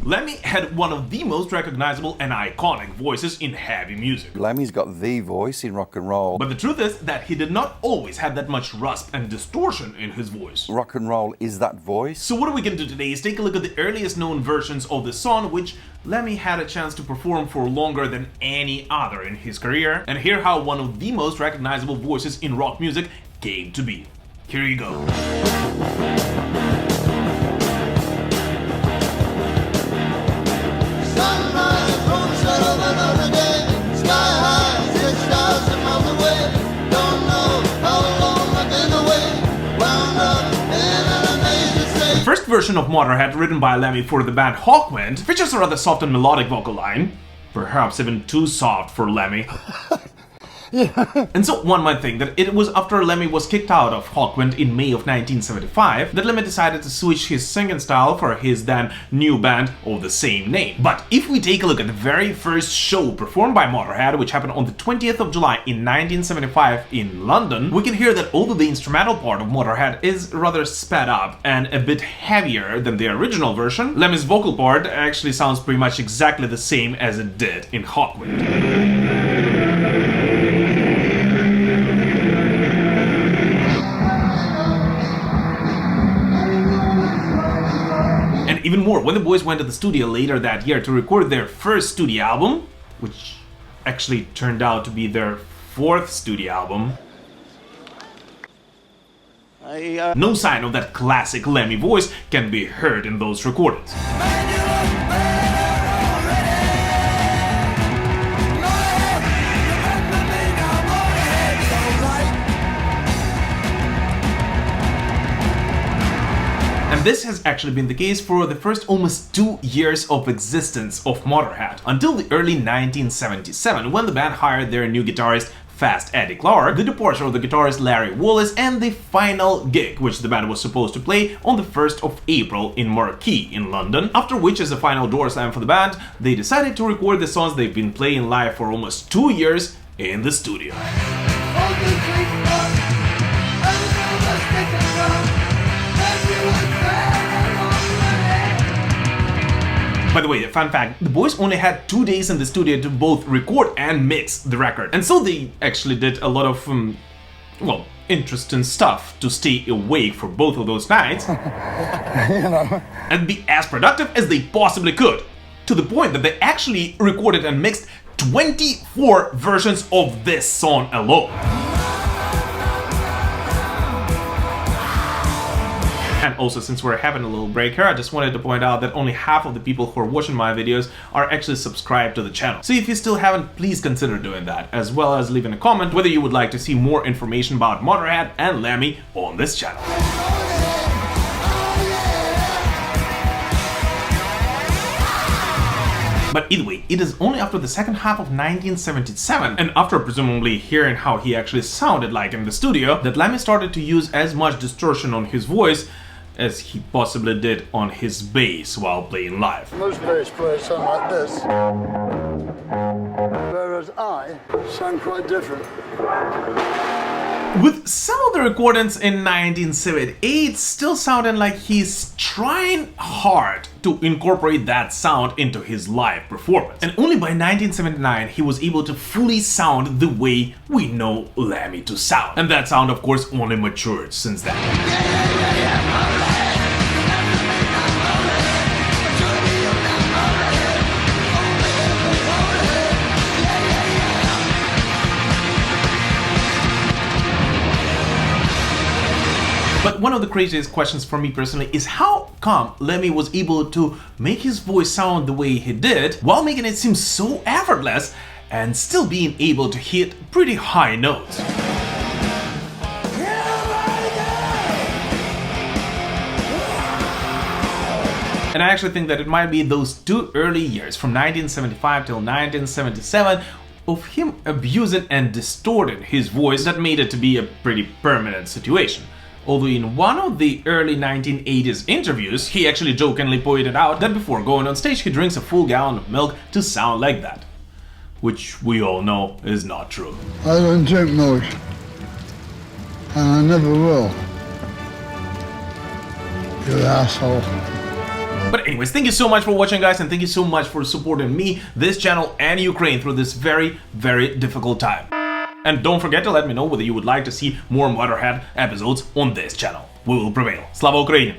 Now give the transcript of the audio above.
Lemmy had one of the most recognizable and iconic voices in heavy music. Lemmy's got the voice in rock and roll. But the truth is that he did not always have that much rasp and distortion in his voice. Rock and roll is that voice. So what we can do today is take a look at the earliest known versions of the song, which Lemmy had a chance to perform for longer than any other in his career, and hear how one of the most recognizable voices in rock music came to be. Here you go. The first version of Motorhead, written by Lemmy for the band Hawkwind, features a rather soft and melodic vocal line, perhaps even too soft for Lemmy. Yeah. And so one might think that it was after Lemmy was kicked out of Hawkwind in May of 1975 that Lemmy decided to switch his singing style for his then new band of the same name. But if we take a look at the very first show performed by Motorhead, which happened on the 20th of July in 1975 in London, we can hear that although the instrumental part of Motorhead is rather sped up and a bit heavier than the original version, Lemmy's vocal part actually sounds pretty much exactly the same as it did in Hawkwind. Even more, when the boys went to the studio later that year to record their first studio album, which actually turned out to be their fourth studio album, no sign of that classic Lemmy voice can be heard in those recordings. And this has actually been the case for the first almost 2 years of existence of Motorhead, until the early 1977, when the band hired their new guitarist Fast Eddie Clarke, the departure of the guitarist Larry Wallace, and the final gig, which the band was supposed to play on the 1st of April in Marquee in London, after which, as a final door slam for the band, they decided to record the songs they've been playing live for almost 2 years in the studio. By the way, a fun fact, the boys only had 2 days in the studio to both record and mix the record. And so they actually did a lot of, well, interesting stuff to stay awake for both of those nights. And be as productive as they possibly could. To the point that they actually recorded and mixed 24 versions of this song alone. And also, since we're having a little break here, I just wanted to point out that only half of the people who are watching my videos are actually subscribed to the channel. So if you still haven't, please consider doing that, as well as leaving a comment whether you would like to see more information about Motorhead and Lemmy on this channel. But either way, it is only after the second half of 1977, and after presumably hearing how he actually sounded like in the studio, that Lemmy started to use as much distortion on his voice as he possibly did on his bass while playing live. Most bass players sound like this, whereas I sound quite different. With some of the recordings in 1978 still sounding like he's trying hard to incorporate that sound into his live performance. And only by 1979 he was able to fully sound the way we know Lemmy to sound. And that sound, of course, only matured since then. But one of the craziest questions for me personally is how come Lemmy was able to make his voice sound the way he did while making it seem so effortless and still being able to hit pretty high notes. And I actually think that it might be those 2 early years, from 1975 till 1977, of him abusing and distorting his voice that made it to be a pretty permanent situation. Although in one of the early 1980s interviews, he actually jokingly pointed out that before going on stage he drinks a full gallon of milk to sound like that. Which we all know is not true. I don't drink milk, and I never will. You asshole. But anyways, thank you so much for watching, guys, and thank you so much for supporting me, this channel, and Ukraine through this very, very difficult time. And don't forget to let me know whether you would like to see more Motorhead episodes on this channel. We will prevail. Slava Ukraini!